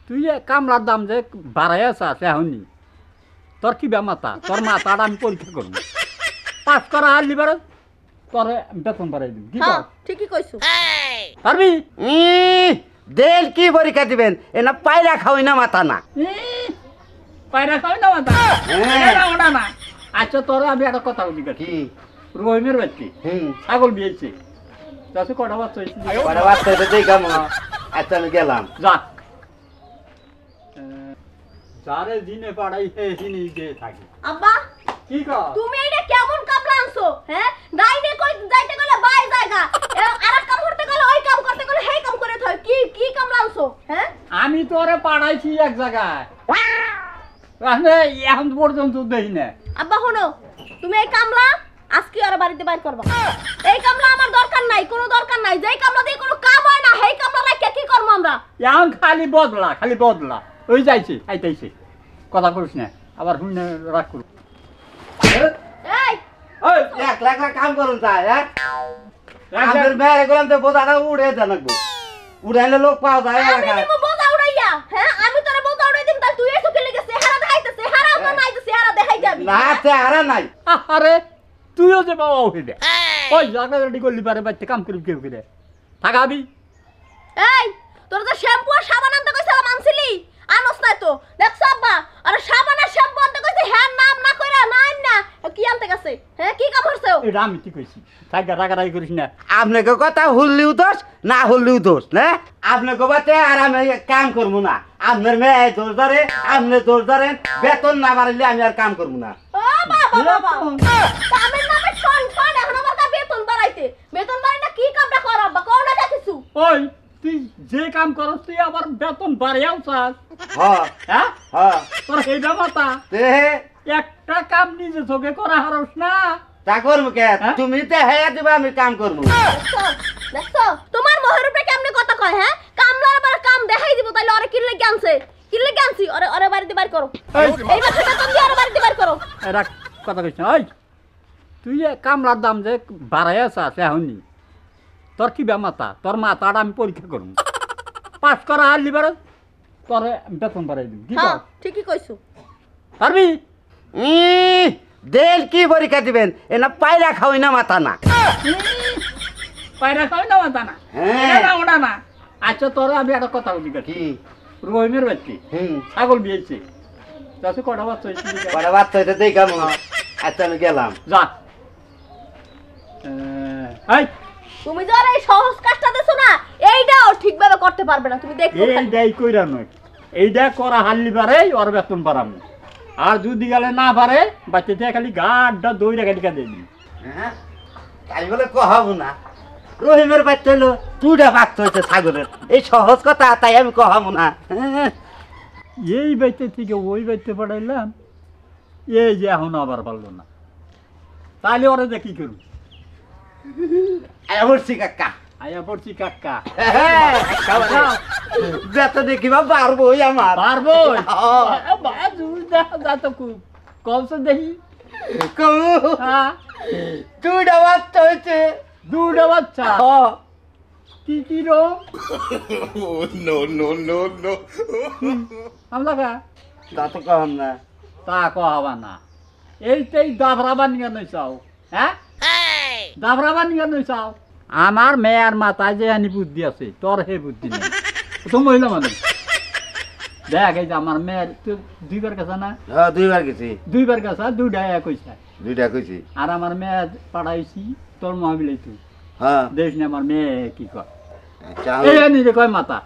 তুই কামলার দাম যে বাড়াই আছিস এখনই তোর কি মাথা তোর মাথাটা আমি পরীক্ষা করব পাস করা আর লিবার তোর বেতন বাড়াই দিবি কি কর ঠিকই কইছো পারবি দেল কি পরীক্ষা দিবেন এনা পায়রা খাওই না মাথা না পায়রা খাওই না মাথা ওটা না আচ্ছা তোর আমি একটা কথা বলি কি রহিমের বাচ্চি ছাগল বিয়েছে তাতে কটা বাচ্চা হয়েছে কটা বাচ্চা হয়েছে দেই কেমন আচ্ছা আমি গেলাম যাক সারে দিনে পাড়াই দিনে যে থাকি আব্বা কি কর তুমি এটা কেমন কামলা আনছো হ্যাঁ ডাইনে কই যাইতে গেলে বাই জায়গা আরেক কাম করতে গেলে ওই কাম করতে গেলে হেই কাম করে থই কি কি কামলা আনছো হ্যাঁ আমি তোরে পাড়াইছি এক জায়গায় এখন পর্যন্ত দেখি না আব্বা শোনো তুমি এই কামলা আজকে আর বাড়িতে বাইর করবা এই কামলা আমার দরকার নাই কোনো দরকার নাই যেই কামলা দিয়ে কোনো কাম হয় না সেই কামলা রাখে কি করব আমরা এখন খালি বদলা ওই যাইছে আইতাইছে কথা করিস না আবার হুইনা রাগ করু এই ওই এক লাখ কাম করুন তা হ্যাঁ আমাদের মেয়ে গেলাম তো বোঝাটা উড়ে জানাকবো উড়াইলে লোক পাওয়া যায় আমি দেব বোঝা উড়াইয়া হ্যাঁ আমি তোরে বোঝা উড়াই দিম তাই তুই এসে কেলে গেছে হারা দেখাইতেছে হারা তো নাই তো হারা দেখাই যাবি না চেহারা নাই আরে তুইও যে বাবা হইবে ওই জায়গা রেডি করলি পারে বাচ্চা কাম করি কেউ করে থাকাবি এই তোর যে শ্যাম্পু আর সাবান আনতে কইছিলাম আনছিলি আনস নাই তো দেখছ আব্বা আরে সাবান আর শ্যাম্পু আনতে কইছে হ্যাঁ নাম না কইরা নাই না কি আনতে গেছে হ্যাঁ কি কাম করছে এটা আমি ঠিক কইছি থাকা রাগারাগি করিস না আপনাকে কথা হুললিও দোষ না হুললিও দোষ না আপনাকে বাতে আর আমি কাম করবো না আপনার মেয়ে দোষ ধরে আপনি দোষ ধরেন বেতন না বাড়াইলে আমি আর কাম করবো না ও বাবা কামের নামে ঠন এখন আমার কা বেতন বাড়াই না কি কামটা কর আব্বা কোন না কিছু ওই তুই যে কাম করস তুই আবার বেতন বাড়িয়াও চাস হ্যাঁ হ্যাঁ হ্যাঁ তোর এইটা মাথা তে একটা কাম নিজে চোখে করা হারস না তা করবো কে তুমি তো হ্যাঁ দিবা আমি কাম করবো দেখছো তোমার মোহের উপরে কেমনে কথা কয় হ্যাঁ কামলার আবার কাম দেখাই দিব তাইলে ওরে কিনলে জ্ঞানছি ওরে বাড়িতে বাইর করো এই মাসে বেতন দিয়ে ওরে বাড়িতে বাইর করো এরা কথা কইছ না ওই তুই কামলার দাম যে বাড়াই আছিস এখনই তোর কি মাথা তোর মাথাটা আমি পরীক্ষা করব পাস করা আর লিবার তোর বেতন বাড়াই দিবি কি কর ঠিকই কইছো পারবি দেল কি পরীক্ষা দিবেন এনা পায়রা খাওই না মাথা না পায়রা খাওই না মাথা না ওটা না আচ্ছা তোর আমি একটা কথা বলি কি রহিমের বাচ্চি ছাগল বিয়েছে তাতে কটা বাচ্চা হয়েছে কটা বাচ্চা হয়েছে দেই কেমন আচ্ছা আমি গেলাম যা এই তুমি যারা এই সহজ কাজটা দেছো না এইটাও ঠিকভাবে করতে পারবে না তুমি দেখো এইটাই কইরা নয় এইটা করা হারলি পারে ওর বেতন বাড়াবো আর যদি গেলে না পারে বাচ্চাতে খালি গাড্ডা দই রেখা টিকা দিয়ে দিবি হ্যাঁ তাই বলে কহাবো না রহিমের বাচ্চা হলো দুটা বাচ্চা হয়েছে ছাগলের এই সহজ কথা তাই আমি কহাবো না এই বাইতে থেকে ওই বাইতে পাঠাইলাম এই যে এখন আবার পারলো না তাহলে ওরা যে কি করু বলছি কাকা আয়া পড়ছি কাকা বেতন দেখিবা পারবোই আমার পারবো যা তো খুব কমসে দেখি হ্যাঁ দুটা বাচ্চা হয়েছে দুটা বাচ্চা কি কি রো আমরা তা তো কম না তা কহাবা না এইটাই দাবরাবা নিয়ে নই চাও হ্যাঁ দাবরাবা নিয়ে নই চাও আমার মেয়ের মাথায় যে আনি বুদ্ধি আছে তোর হে বুদ্ধি নেই তো মহিলা মানুষ দেখ এই যে আমার মেয়ের তুই দুইবার গেছে না দুইবার গেছি দুইবার গেছে দুইটা কইছে দুইটা কইছি আর আমার মেয়ে পাঠাইছি তোর মহাবিলাই তুই হ্যাঁ দেখ না আমার মেয়ে কি কয় আচ্ছা এই আনি রে কয় মাথা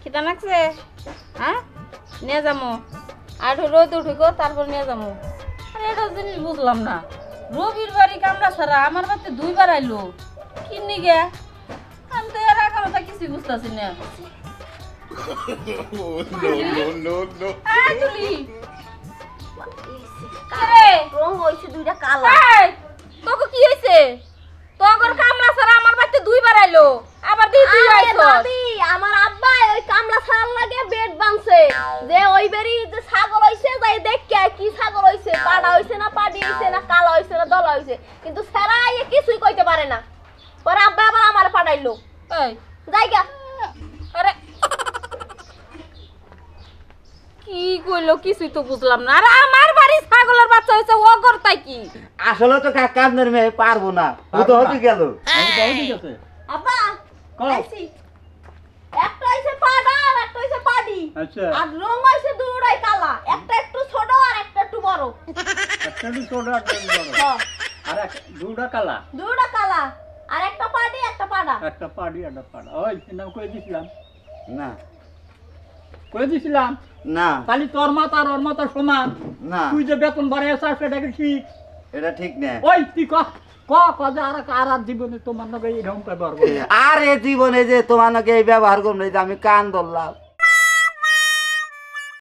খিদা লাগছে হ্যাঁ নিয়ে যাবো আর রোদ উঠুকো তারপর নিয়ে যাবো আরে এটা জিনিস বুঝলাম না রবির বাড়ি কামড়া ছাড়া আমার বাড়িতে দুইবার আইলো কি নিগে আমি তো এর আগে কথা কিছু বুঝতেছি না রং হইছে দুইটা কালো তোকে কি হয়েছে তোর কামলা ছাড়া আমার বাড়িতে দুইবার আইলো আবার তুই আইছো দাদি আমার আব্বা ওই কামলা ছাড়ার লাগে বেড বানছে যে ওই বেরি যে ছাগল হইছে যাই দেখকে কি ছাগল হইছে পাড়া হইছে না পাডি হইছে না কালো হইছে না দলা হইছে কিন্তু সেরাই কিছুই কইতে পারে না পরে আব্বা আবার আমার পাঠাইলো এই যাইগা আরে কি কইলো কিছুই তো বুঝলাম না। আর আমার বাড়ি ছাগলের বাচ্চা হয়েছে ও করতাই কি? আসলে তো কাকা আপনার মেয়ে পারবো না, ও তো হতে গেল। আমি তো ঠিক আছে আব্বা কও। আইছি একটা হইছে পাডা আর একটা হইছে পাডি আচ্ছা আর রং হইছে দুইটাই কালা একটা একটু ছোট আর একটা একটু বড় একটা একটু ছোট একটা একটু বড়। হ্যাঁ আর দুটা কালা দুইটা কালা আর একটা পাডি একটা পাডা একটা পাড়ি একটা পাড়া ওই নাম কয়ে দিছিলাম না কয়ে দিছিলাম না খালি তোর মাথা আর ওর মাথা সমান না, তুই যে বেতন বাড়াই আছিস সেটা কি ঠিক? এটা ঠিক না। ওই তুই ক যে আর জীবনে তোমার নাকি এরকম ব্যবহার করবো আর এ জীবনে যে তোমার নাকি এই ব্যবহার করবো, এই যে আমি কান ধরলাম।